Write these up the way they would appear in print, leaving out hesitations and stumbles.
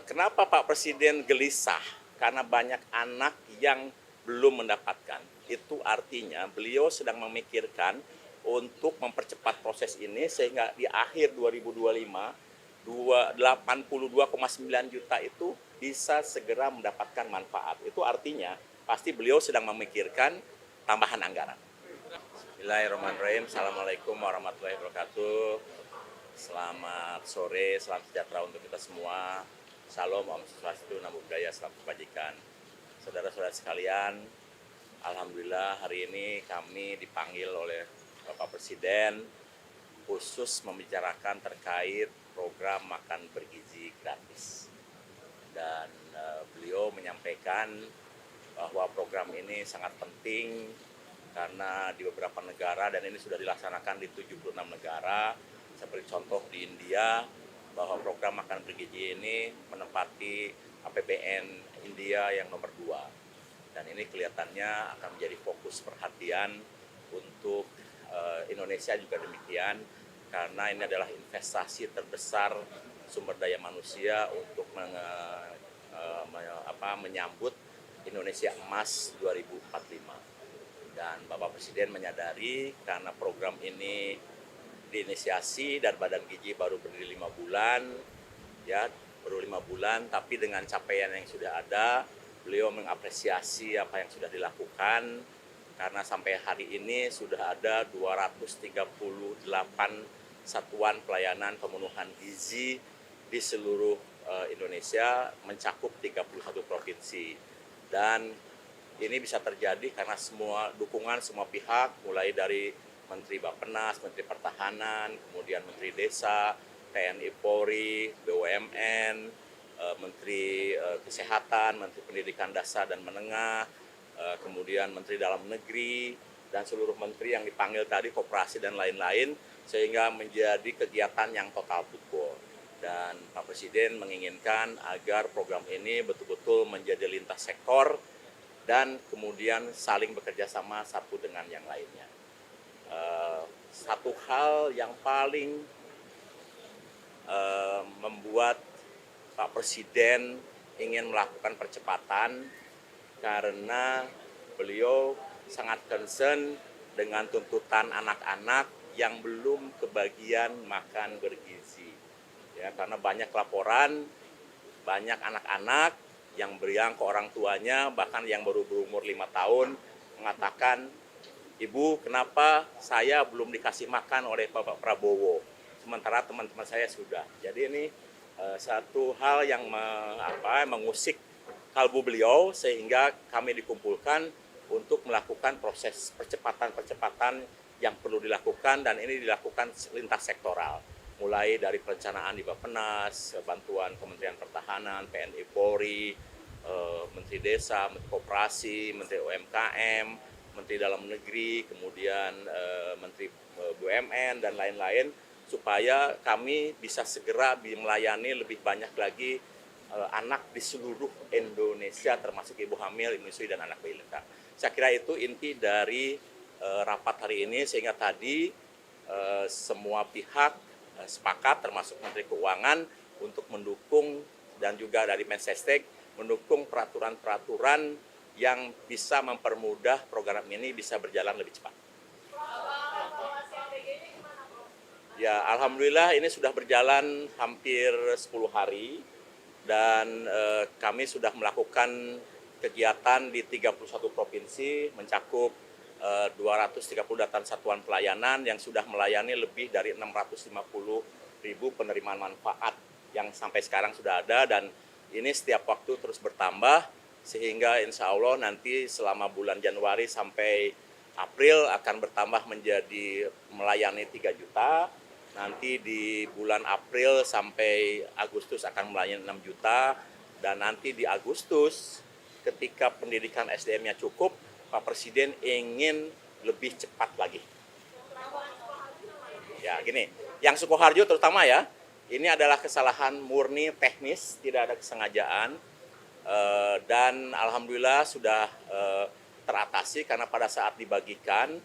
Kenapa Pak Presiden gelisah? Karena banyak anak yang belum mendapatkan. Itu artinya beliau sedang memikirkan untuk mempercepat proses ini sehingga di akhir 2025 82,9 juta itu bisa segera mendapatkan manfaat. Itu artinya pasti beliau sedang memikirkan tambahan anggaran. Bismillahirrahmanirrahim. Assalamualaikum warahmatullahi wabarakatuh. Selamat sore, salam sejahtera untuk kita semua. Salam, Om Swastiastu, Namo Buddhaya, salam kebajikan. Saudara-saudara sekalian, alhamdulillah hari ini kami dipanggil oleh Bapak Presiden khusus membicarakan terkait program makan bergizi gratis. Dan beliau menyampaikan bahwa program ini sangat penting karena di beberapa negara, dan ini sudah dilaksanakan di 76 negara, seperti contoh di India, bahwa program makan bergizi ini menempati APBN India yang nomor 2. Dan ini kelihatannya akan menjadi fokus perhatian untuk Indonesia juga demikian, karena ini adalah investasi terbesar sumber daya manusia untuk menyambut Indonesia Emas 2045. Dan Bapak Presiden menyadari karena program ini diinisiasi dan Badan Gizi baru berdiri 5 bulan, ya baru 5 bulan, tapi dengan capaian yang sudah ada, beliau mengapresiasi apa yang sudah dilakukan, karena sampai hari ini sudah ada 238 satuan pelayanan pemenuhan gizi di seluruh Indonesia, mencakup 31 provinsi. Dan ini bisa terjadi karena semua dukungan semua pihak, mulai dari Menteri Bappenas, Menteri Pertahanan, kemudian Menteri Desa, TNI Polri, BUMN, Menteri Kesehatan, Menteri Pendidikan Dasar dan Menengah, kemudian Menteri Dalam Negeri, dan seluruh menteri yang dipanggil tadi, koperasi dan lain-lain, sehingga menjadi kegiatan yang total football. Dan Pak Presiden menginginkan agar program ini betul-betul menjadi lintas sektor dan kemudian saling bekerja sama satu dengan yang lainnya. Satu hal yang paling membuat Pak Presiden ingin melakukan percepatan karena beliau sangat concern dengan tuntutan anak-anak yang belum kebagian makan bergizi. Ya, karena banyak laporan, banyak anak-anak yang beriang ke orang tuanya, bahkan yang baru berumur 5 tahun, mengatakan, "Ibu, kenapa saya belum dikasih makan oleh Bapak Prabowo, sementara teman-teman saya sudah." Jadi ini satu hal yang mengusik kalbu beliau, sehingga kami dikumpulkan untuk melakukan proses percepatan-percepatan yang perlu dilakukan, dan ini dilakukan lintas sektoral. Mulai dari perencanaan di Bappenas, bantuan Kementerian Pertahanan, TNI Polri, Menteri Desa, Menteri Koperasi, Menteri UMKM, Menteri Dalam Negeri, kemudian Menteri BUMN, dan lain-lain, supaya kami bisa segera melayani lebih banyak lagi anak di seluruh Indonesia, termasuk ibu hamil, menyusui, dan anak balita. Saya kira itu inti dari rapat hari ini, sehingga tadi semua pihak sepakat, termasuk Menteri Keuangan, untuk mendukung, dan juga dari Mensesnek mendukung peraturan-peraturan yang bisa mempermudah program ini bisa berjalan lebih cepat. Ya, alhamdulillah ini sudah berjalan hampir 10 hari, dan kami sudah melakukan kegiatan di 31 provinsi, mencakup 238 satuan pelayanan yang sudah melayani lebih dari 650.000 penerimaan manfaat yang sampai sekarang sudah ada, dan ini setiap waktu terus bertambah, sehingga insya Allah nanti selama bulan Januari sampai April akan bertambah menjadi melayani 3 juta. Nanti di bulan April sampai Agustus akan melayani 6 juta, dan nanti di Agustus ketika pendidikan SDM-nya cukup, Pak Presiden ingin lebih cepat lagi. Ya gini, yang Sukoharjo terutama ya, ini adalah kesalahan murni teknis, tidak ada kesengajaan, dan alhamdulillah sudah teratasi, karena pada saat dibagikan,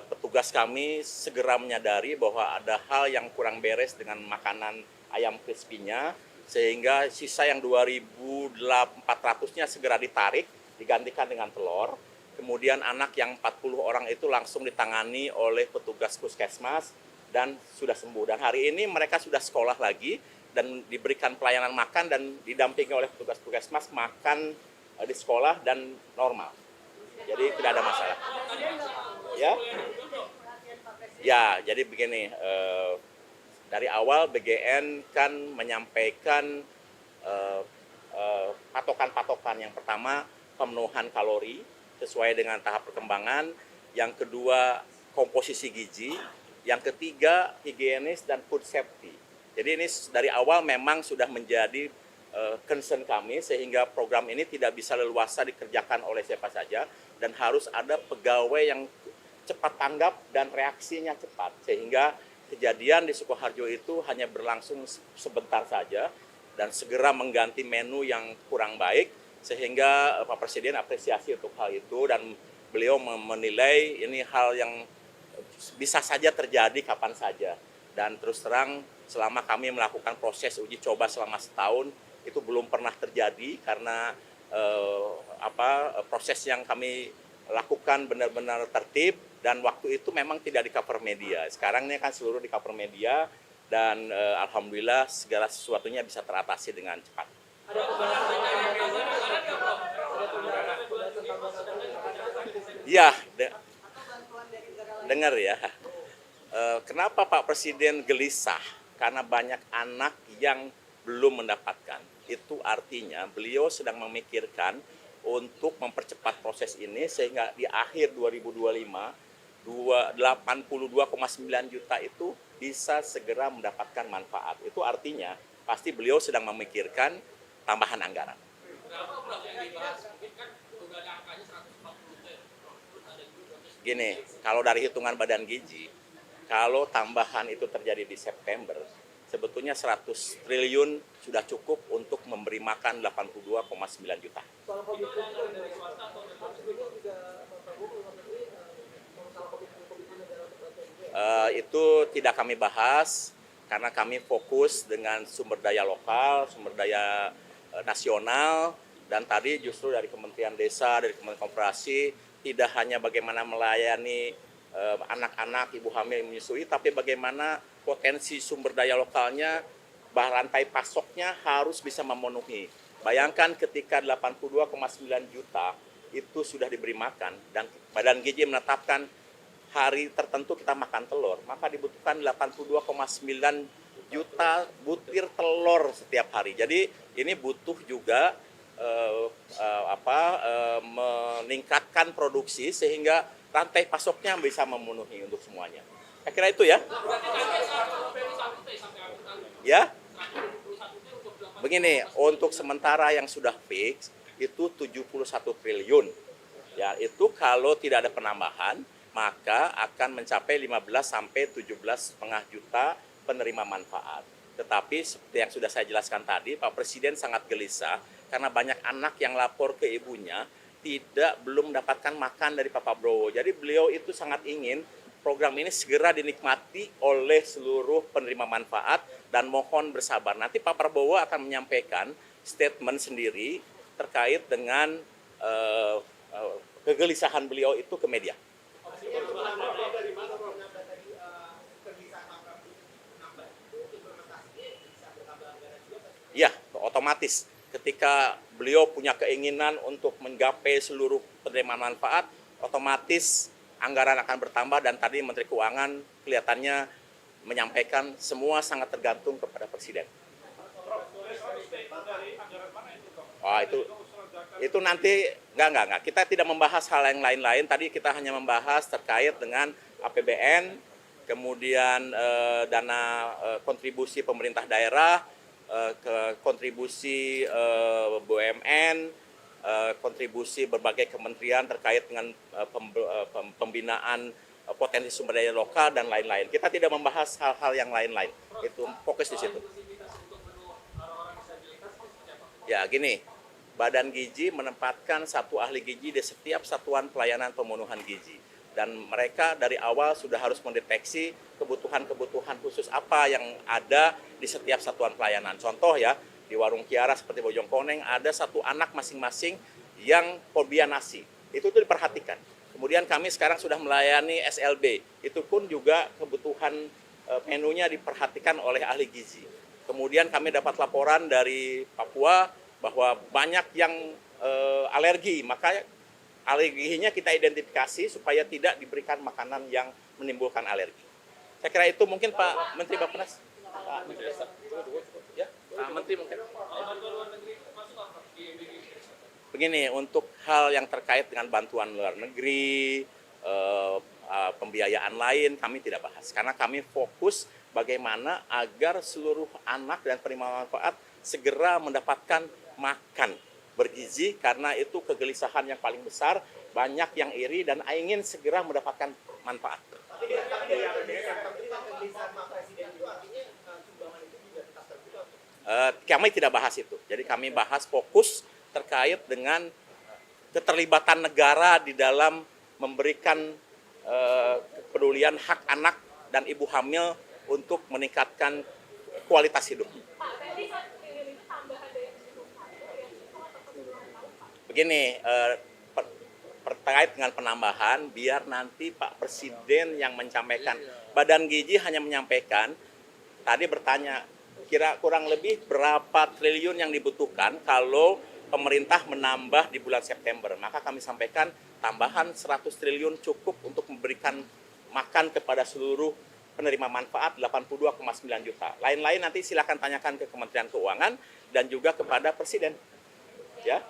petugas kami segera menyadari bahwa ada hal yang kurang beres dengan makanan ayam crispy-nya, sehingga sisa yang 2.400-nya segera ditarik, digantikan dengan telur. Kemudian anak yang 40 orang itu langsung ditangani oleh petugas puskesmas dan sudah sembuh. Dan hari ini mereka sudah sekolah lagi dan diberikan pelayanan makan dan didampingi oleh petugas puskesmas makan di sekolah dan normal. Jadi tidak ada masalah. Ya, ya. Jadi begini, dari awal BGN kan menyampaikan patokan-patokan. Yang pertama pemenuhan kalori sesuai dengan tahap perkembangan, yang kedua komposisi gizi, yang ketiga higienis dan food safety. Jadi ini dari awal memang sudah menjadi concern kami, sehingga program ini tidak bisa leluasa dikerjakan oleh siapa saja dan harus ada pegawai yang cepat tanggap dan reaksinya cepat, sehingga kejadian di Sukoharjo itu hanya berlangsung sebentar saja dan segera mengganti menu yang kurang baik, sehingga Pak Presiden apresiasi untuk hal itu dan beliau menilai ini hal yang bisa saja terjadi kapan saja. Dan terus terang selama kami melakukan proses uji coba selama setahun itu belum pernah terjadi karena proses yang kami lakukan benar-benar tertib dan waktu itu memang tidak di cover media. Sekarang ini kan seluruh di cover media dan alhamdulillah segala sesuatunya bisa teratasi dengan cepat. Iya, dengar ya. Kenapa Pak Presiden gelisah? Karena banyak anak yang belum mendapatkan. Itu artinya beliau sedang memikirkan untuk mempercepat proses ini sehingga di akhir 2025 82,9 juta itu bisa segera mendapatkan manfaat. Itu artinya pasti beliau sedang memikirkan tambahan anggaran. Gini, kalau dari hitungan Badan Gizi, kalau tambahan itu terjadi di September, sebetulnya 100 triliun sudah cukup untuk memberi makan 82,9 juta. Itu tidak kami bahas karena kami fokus dengan sumber daya lokal, sumber daya nasional, dan tadi justru dari Kementerian Desa, dari Kementerian Koperasi tidak hanya bagaimana melayani anak-anak, ibu hamil yang menyusui, tapi bagaimana potensi sumber daya lokalnya, rantai pasoknya harus bisa memenuhi. Bayangkan ketika 82,9 juta itu sudah diberi makan dan Badan Gizi menetapkan hari tertentu kita makan telur, maka dibutuhkan 82,9 juta butir telur setiap hari. Jadi ini butuh juga meningkatkan produksi sehingga rantai pasoknya bisa memenuhi untuk semuanya. Saya kira itu ya. Ya. Begini, untuk sementara yang sudah fix itu 71 triliun. Ya, itu kalau tidak ada penambahan maka akan mencapai 15 sampai 17,5 juta penerima manfaat. Tetapi seperti yang sudah saya jelaskan tadi, Pak Presiden sangat gelisah karena banyak anak yang lapor ke ibunya belum mendapatkan makan dari Pak Prabowo. Jadi beliau itu sangat ingin program ini segera dinikmati oleh seluruh penerima manfaat dan mohon bersabar. Nanti Pak Prabowo akan menyampaikan statement sendiri terkait dengan kegelisahan beliau itu ke media. Ya, otomatis ketika beliau punya keinginan untuk menggapai seluruh penerima manfaat, otomatis anggaran akan bertambah dan tadi Menteri Keuangan kelihatannya menyampaikan semua sangat tergantung kepada Presiden. Oh, itu nanti enggak. Kita tidak membahas hal yang lain-lain. Tadi kita hanya membahas terkait dengan APBN, kemudian dana kontribusi pemerintah daerah, kontribusi BUMN, kontribusi berbagai kementerian terkait dengan pembinaan potensi sumber daya lokal dan lain-lain. Kita tidak membahas hal-hal yang lain-lain. Itu fokus di situ. Ya, gini. Badan Gizi menempatkan satu ahli gizi di setiap satuan pelayanan pemenuhan gizi. Dan mereka dari awal sudah harus mendeteksi kebutuhan-kebutuhan khusus apa yang ada di setiap satuan pelayanan. Contoh ya, di warung Kiara seperti Bojongkoneng ada satu anak masing-masing yang fobia nasi. Itu tuh diperhatikan. Kemudian kami sekarang sudah melayani SLB. Itu pun juga kebutuhan menunya diperhatikan oleh ahli gizi. Kemudian kami dapat laporan dari Papua bahwa banyak yang alergi, maka alerginya kita identifikasi supaya tidak diberikan makanan yang menimbulkan alergi. Saya kira itu mungkin Pak Menteri Bappenas. Pak Menteri, ya, Pak Menteri mungkin. Begini, untuk hal yang terkait dengan bantuan luar negeri, pembiayaan lain kami tidak bahas. Karena kami fokus bagaimana agar seluruh anak dan penerima manfaat segera mendapatkan makan bergizi, karena itu kegelisahan yang paling besar, banyak yang iri dan ingin segera mendapatkan manfaat. Kami tidak bahas itu. Jadi kami bahas fokus terkait dengan keterlibatan negara di dalam memberikan kepedulian hak anak dan ibu hamil untuk meningkatkan kualitas hidup. Begini, terkait dengan penambahan, biar nanti Pak Presiden yang menyampaikan. Badan Gizi hanya menyampaikan, tadi bertanya, kira kurang lebih berapa triliun yang dibutuhkan kalau pemerintah menambah di bulan September. Maka kami sampaikan tambahan 100 triliun cukup untuk memberikan makan kepada seluruh penerima manfaat 82,9 juta. Lain-lain nanti silakan tanyakan ke Kementerian Keuangan dan juga kepada Presiden. Ya.